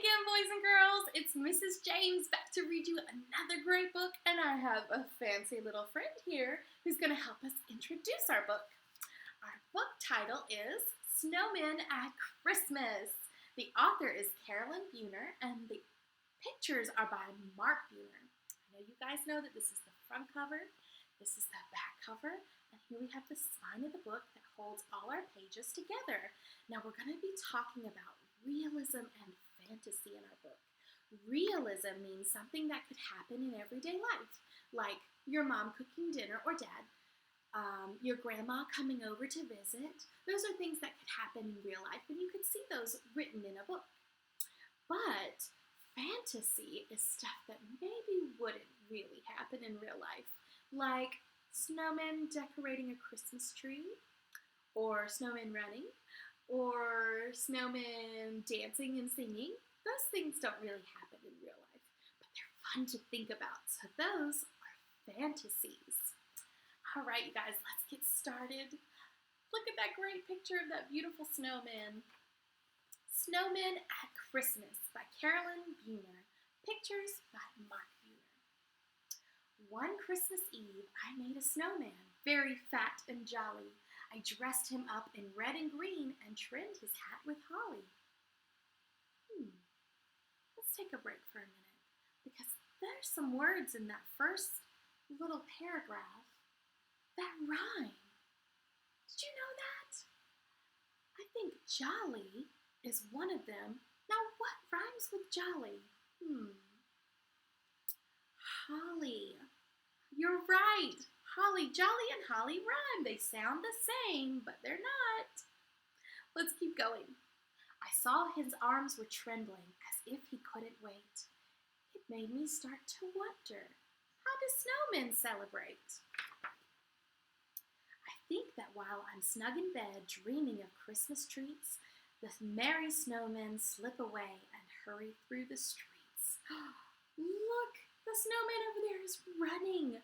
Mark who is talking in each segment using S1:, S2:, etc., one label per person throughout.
S1: again, boys and girls. It's Mrs. James back to read you another great book, and I have a fancy little friend here who's going to help us introduce our book. Our book title is Snowmen at Christmas. The author is Caralyn Buehner, and the pictures are by Mark Buehner. I know you guys know that this is the front cover, this is the back cover, and here we have the spine of the book that holds all our pages together. Now we're going to be talking about realism and fantasy in our book. Realism means something that could happen in everyday life, like your mom cooking dinner or dad, your grandma coming over to visit. Those are things that could happen in real life, and you could see those written in a book. But fantasy is stuff that maybe wouldn't really happen in real life, like snowmen decorating a Christmas tree, or snowmen running, or snowmen dancing and singing. Those things don't really happen in real life, but they're fun to think about. So those are fantasies. All right, you guys, let's get started. Look at that great picture of that beautiful snowman. Snowmen at Christmas by Caralyn Buehner. Pictures by Mark Buehner. One Christmas Eve, I made a snowman, very fat and jolly. I dressed him up in red and green and trimmed his hat with holly. Let's take a break for a minute, because there's some words in that first little paragraph that rhyme. Did you know that? I think jolly is one of them. Now, what rhymes with jolly? Holly. You're right. Holly, jolly, and holly rhyme. They sound the same, but they're not. Let's keep going. I saw his arms were trembling as if he couldn't wait. It made me start to wonder, how do snowmen celebrate? I think that while I'm snug in bed dreaming of Christmas treats, the merry snowmen slip away and hurry through the streets. Look, the snowman over there is running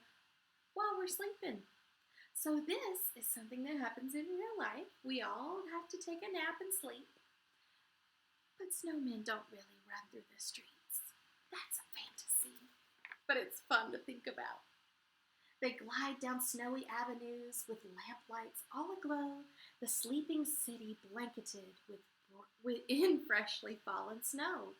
S1: while we're sleeping. So this is something that happens in real life. We all have to take a nap and sleep. But snowmen don't really run through the streets. That's a fantasy. But it's fun to think about. They glide down snowy avenues with lamplights all aglow, the sleeping city blanketed in freshly fallen snow.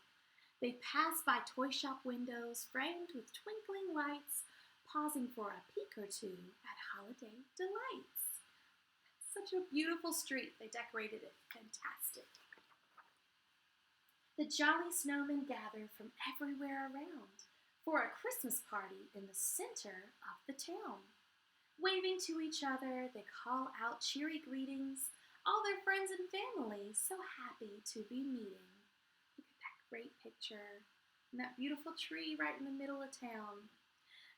S1: They pass by toy shop windows framed with twinkling lights, pausing for a peek or two at holiday delights. Such a beautiful street. They decorated it fantastic. The jolly snowmen gather from everywhere around for a Christmas party in the center of the town. Waving to each other, they call out cheery greetings, all their friends and family so happy to be meeting. Look at that great picture and that beautiful tree right in the middle of town.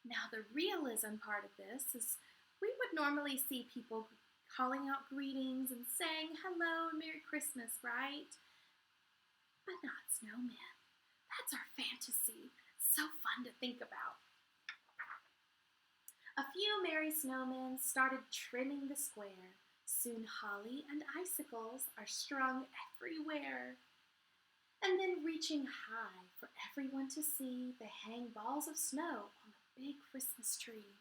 S1: Now, the realism part of this is we would normally see people calling out greetings and saying hello and Merry Christmas, right? But not snowmen. That's our fantasy. So fun to think about. A few merry snowmen started trimming the square. Soon holly and icicles are strung everywhere. And then reaching high for everyone to see, they hang balls of snow on the big Christmas tree.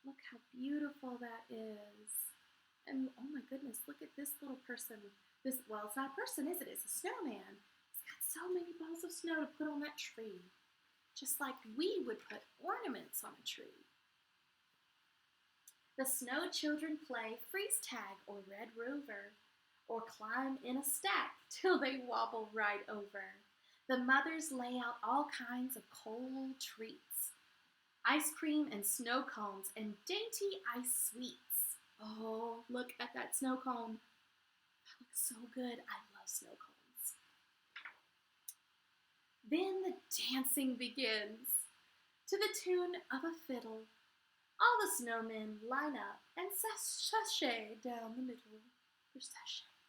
S1: Look how beautiful that is. And oh my goodness, look at this little person. Well, it's not a person, is it? It's a snowman. He's got so many balls of snow to put on that tree, just like we would put ornaments on a tree. The snow children play freeze tag or red rover, or climb in a stack till they wobble right over. The mothers lay out all kinds of cold treats, ice cream and snow cones and dainty ice sweets. Oh, look at that snow cone. That looks so good. I love snow cones. Then the dancing begins. To the tune of a fiddle, all the snowmen line up and sashay down the middle.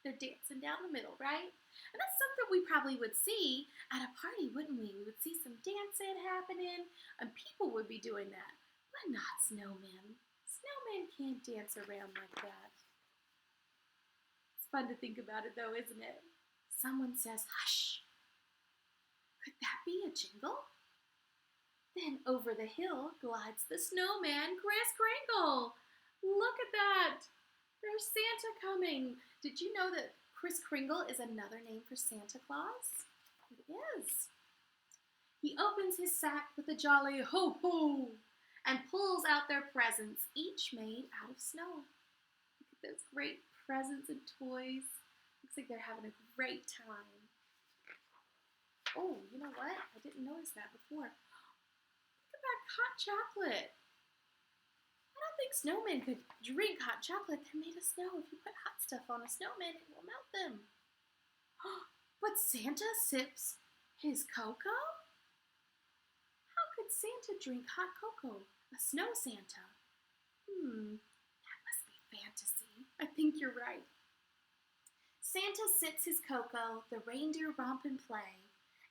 S1: They're dancing down the middle, right? And that's something we probably would see at a party, wouldn't we? We would see some dancing happening, and people would be doing that. But not snowmen. Snowmen can't dance around like that. It's fun to think about it, though, isn't it? Someone says, hush. jingle? Then over the hill glides the snowman, Kris Kringle. Look at that! There's Santa coming. Did you know that Kris Kringle is another name for Santa Claus? It is. He opens his sack with a jolly ho ho and pulls out their presents, each made out of snow. Look at those great presents and toys. Looks like they're having a great time. Oh, you know what? I didn't notice that before. Look at that hot chocolate. I don't think snowmen could drink hot chocolate. They're made of snow. If you put hot stuff on a snowman, it will melt them. But Santa sips his cocoa? How could Santa drink hot cocoa? A snow Santa? That must be fantasy. I think you're right. Santa sips his cocoa, the reindeer romp and play,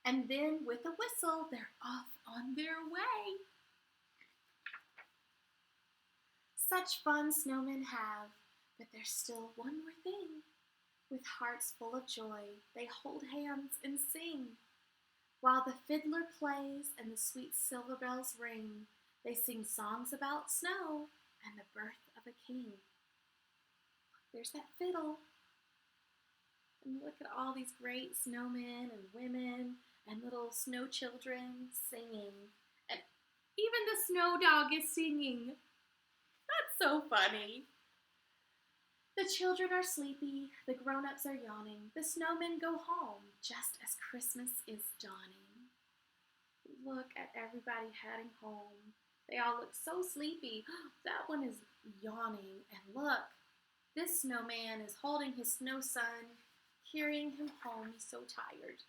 S1: and then with a whistle, they're off on their way. Such fun snowmen have, but there's still one more thing. With hearts full of joy, they hold hands and sing. While the fiddler plays and the sweet silver bells ring, they sing songs about snow and the birth of a king. There's that fiddle. And look at all these great snowmen and women and little snow children singing. And even the snow dog is singing. That's so funny. The children are sleepy, the grown-ups are yawning, the snowmen go home just as Christmas is dawning. Look at everybody heading home. They all look so sleepy. That one is yawning. And look, this snowman is holding his snow son, carrying him home. He's so tired.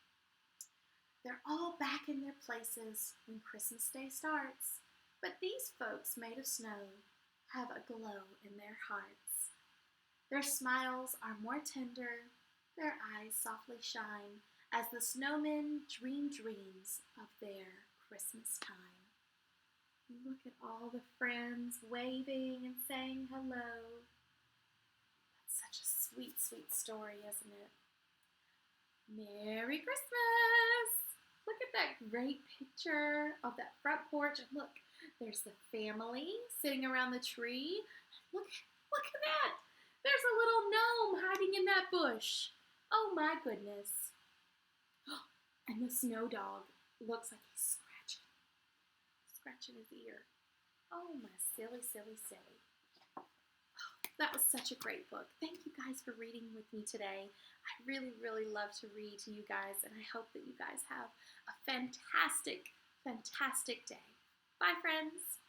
S1: They're all back in their places when Christmas Day starts. But these folks made of snow have a glow in their hearts. Their smiles are more tender, their eyes softly shine as the snowmen dream dreams of their Christmas time. Look at all the friends waving and saying hello. That's such a sweet, sweet story, isn't it? Merry Christmas! Look at that great picture of that front porch. And look, there's the family sitting around the tree. Look at that! There's a little gnome hiding in that bush. Oh my goodness. And the snow dog looks like he's scratching his ear. Oh my silly, silly, silly. That was such a great book. Thank you guys for reading with me today. I really, really love to read to you guys, and I hope that you guys have a fantastic, fantastic day. Bye, friends.